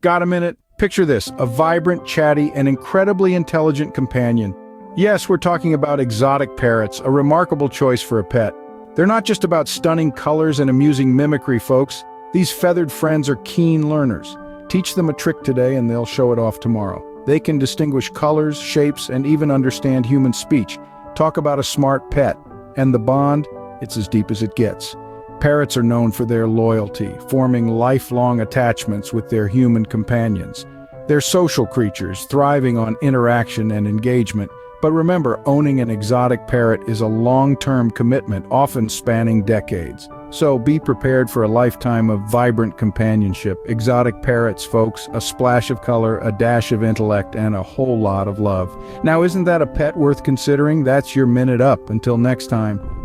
Got a minute? Picture this, a vibrant, chatty, and incredibly intelligent companion. Yes, we're talking about exotic parrots, a remarkable choice for a pet. They're not just about stunning colors and amusing mimicry, folks. These feathered friends are keen learners. Teach them a trick today and they'll show it off tomorrow. They can distinguish colors, shapes, and even understand human speech. Talk about a smart pet. And the bond, it's as deep as it gets. Parrots are known for their loyalty, forming lifelong attachments with their human companions. They're social creatures, thriving on interaction and engagement. But remember, owning an exotic parrot is a long-term commitment, often spanning decades. So be prepared for a lifetime of vibrant companionship. Exotic parrots, folks, a splash of color, a dash of intellect, and a whole lot of love. Now, isn't that a pet worth considering? That's your minute up. Until next time.